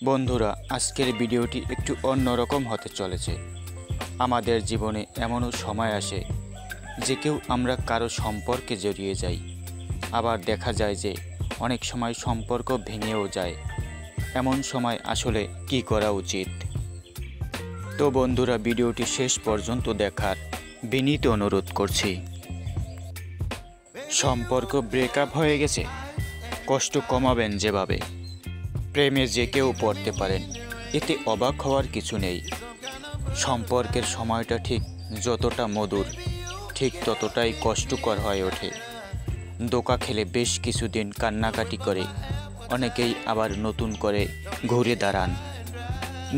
বন্ধুরা, আজকের ভিডিওটি একটু অন্যরকম হতে চলেছে। আমাদের জীবনে এমনও সময় আসে যে আমরা কারো সম্পর্কে জড়িয়ে যাই, আবার দেখা যায় যে অনেক সময় সম্পর্ক ভেঙেও যায়। এমন সময় আসলে কি করা উচিত? তো বন্ধুরা, ভিডিওটি শেষ পর্যন্ত দেখার বিনীত অনুরোধ করছি। সম্পর্ক ব্রেকআপ হয়ে গেছে, কষ্ট কমাবেন যেভাবে। প্রেমে যে কেউ পড়তে পারেন, এতে অবাক হওয়ার কিছু নেই। সম্পর্কের সময়টা ঠিক যতটা মধুর, ঠিক ততটাই কষ্টকর হয়ে ওঠে। ধোঁকা খেলে বেশ কিছুদিন কান্নাকাটি করে অনেকেই আবার নতুন করে ঘুরে দাঁড়ান,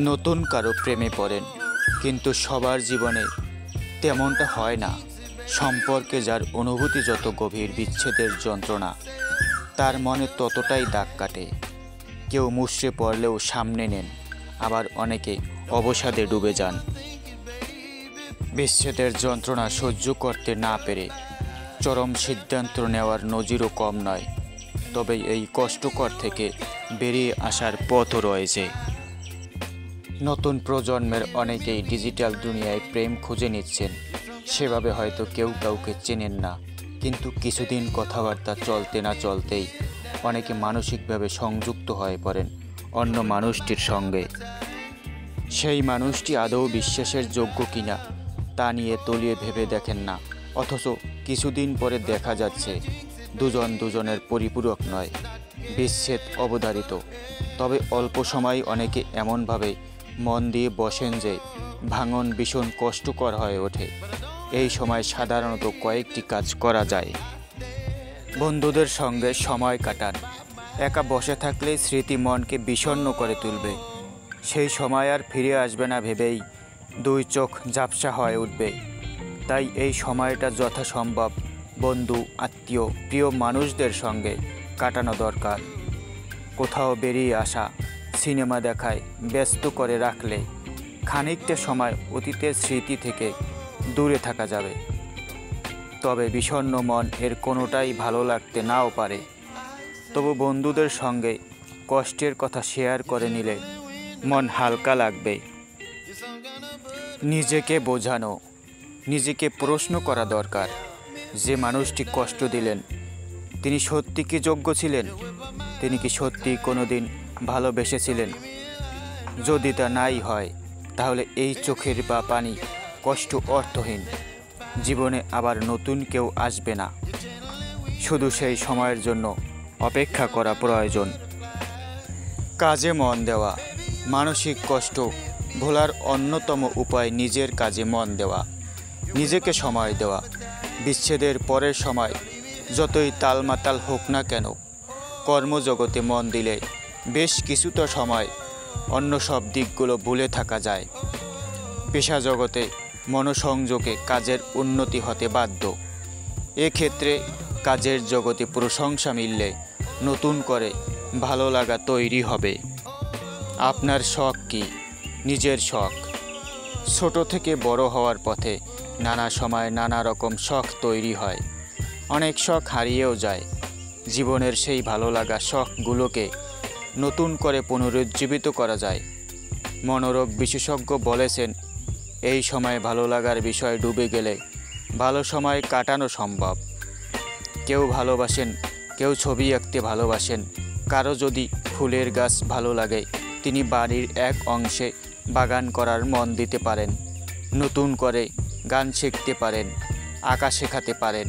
নতুন কারো প্রেমে পড়েন। কিন্তু সবার জীবনে তেমনটা হয় না। সম্পর্কে যার অনুভূতি যত গভীর, বিচ্ছেদের যন্ত্রণা তার মনে ততটাই দাগ কাটে। কেউ মুষড়ে পড়লেও সামনে নেন, আবার অনেকে অবসাদে ডুবে যান। বিচ্ছেদের যন্ত্রণা সহ্য করতে না পেরে চরম সিদ্ধান্ত নেওয়ার নজিরও কম নয়। তবে এই কষ্টকর থেকে বেরিয়ে আসার পথও রয়েছে। নতুন প্রজন্মের অনেকেই ডিজিটাল দুনিয়ায় প্রেম খুঁজে নিচ্ছেন। সেভাবে হয়তো কেউ কাউকে চেনেন না, কিন্তু কিছুদিন কথাবার্তা চলতে না চলতেই অনেকে মানসিকভাবে সংযুক্ত হয়ে পড়েন অন্য মানুষটির সঙ্গে। সেই মানুষটি আদৌ বিশ্বাসের যোগ্য কিনা তা নিয়ে তলিয়ে ভেবে দেখেন না, অথচ কিছুদিন পরে দেখা যাচ্ছে দুজন দুজনের পরিপূরক নয়, বিচ্ছেদ অবধারিত। তবে অল্প সময় অনেকে এমনভাবে মন দিয়ে বসেন যে ভাঙন ভীষণ কষ্টকর হয়ে ওঠে। এই সময় সাধারণত কয়েকটি কাজ করা যায়। বন্ধুদের সঙ্গে সময় কাটান। একা বসে থাকলে স্মৃতি মনকে বিষণ্ণ করে তুলবে। সেই সময় আর ফিরে আসবে না ভেবেই দুই চোখ ঝাপসা হয়ে উঠবে। তাই এই সময়টা যথাসম্ভব বন্ধু, আত্মীয়, প্রিয় মানুষদের সঙ্গে কাটানো দরকার। কোথাও বেরিয়ে আসা, সিনেমা দেখায় ব্যস্ত করে রাখলে খানিকটা সময় অতীতের স্মৃতি থেকে দূরে থাকা যাবে। তবে বিষণ্ণ মন এর কোনোটাই ভালো লাগতে নাও পারে। তবু বন্ধুদের সঙ্গে কষ্টের কথা শেয়ার করে নিলে মন হালকা লাগবে। নিজেকে বোঝানো, নিজেকে প্রশ্ন করা দরকার, যে মানুষটি কষ্ট দিলেন তিনি সত্যি কি যোগ্য ছিলেন? তিনি কি সত্যি কোনো দিন ভালোবেসেছিলেন? যদি তা নাই হয়, তাহলে এই চোখের বা পানি কষ্ট অর্থহীন। জীবনে আবার নতুন কেউ আসবে না, শুধু সেই সময়ের জন্য অপেক্ষা করা প্রয়োজন। কাজে মন দেওয়া। মানসিক কষ্ট ভোলার অন্যতম উপায় নিজের কাজে মন দেওয়া, নিজেকে সময় দেওয়া। বিচ্ছেদের পরের সময় যতই তালমাতাল হোক না কেন, কর্মজগতে মন দিলে বেশ কিছুটা সময় অন্য সব দিকগুলো ভুলে থাকা যায়। পেশা জগতে মনোসংযোগে কাজের উন্নতি হতে বাধ্য। এক্ষেত্রে কাজের জগতে প্রশংসা মিললে নতুন করে ভালো লাগা তৈরি হবে। আপনার শখ কি? নিজের শখ। ছোট থেকে বড় হওয়ার পথে নানা সময় নানা রকম শখ তৈরি হয়। অনেক শখ হারিয়েও যায়। জীবনের সেই ভালো লাগা শখগুলোকে নতুন করে পুনরুজ্জীবিত করা যায়। মনোরোগ বিশেষজ্ঞ বলেছেন, এই সময় ভালো লাগার বিষয় ডুবে গেলে ভালো সময় কাটানো সম্ভব। কেউ ভালোবাসেন, কেউ ছবি আঁকতে ভালোবাসেন। কারো যদি ফুলের গাছ ভালো লাগে, তিনি বাড়ির এক অংশে বাগান করার মন দিতে পারেন। নতুন করে গান শিখতে পারেন, আঁকা শেখাতে পারেন।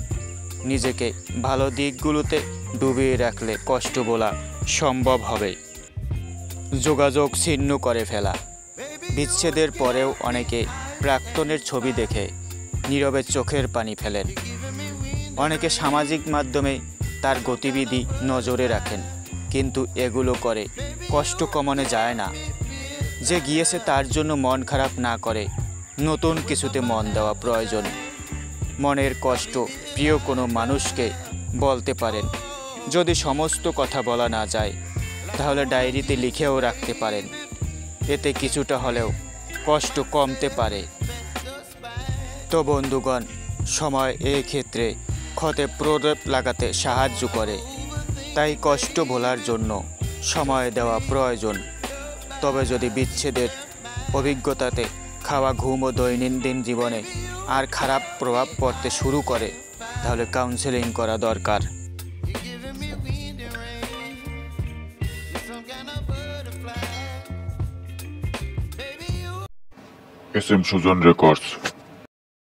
নিজেকে ভালো দিকগুলোতে ডুবিয়ে রাখলে কষ্ট বলা সম্ভব হবে। যোগাযোগ ছিন্ন করে ফেলা। বিচ্ছেদের পরেও অনেকে প্রাক্তনের ছবি দেখে নীরবে চোখের পানি ফেলেন। অনেকে সামাজিক মাধ্যমে তার গতিবিধি নজরে রাখেন, কিন্তু এগুলো করে কষ্ট কমানো যায় না। যে গিয়েছে তার জন্য মন খারাপ না করে নতুন কিছুতে মন দেওয়া প্রয়োজন। মনের কষ্ট প্রিয় কোনো মানুষকে বলতে পারেন। যদি সমস্ত কথা বলা না যায়, তাহলে ডায়েরিতে লিখেও রাখতে পারেন। এতে কিছুটা হলেও কষ্ট কমতে পারে। তো বন্ধুগণ, সময় এই ক্ষেত্রে ক্ষতে প্রলেপ লাগাতে সাহায্য করে। তাই কষ্ট ভোলার জন্য সময় দেওয়া প্রয়োজন। তবে যদি বিচ্ছেদের অভিজ্ঞতাতে খাওয়া, ঘুম ও দৈনন্দিন জীবনে আর খারাপ প্রভাব পড়তে শুরু করে, তাহলে কাউন্সেলিং করা দরকার। SM Sujan records.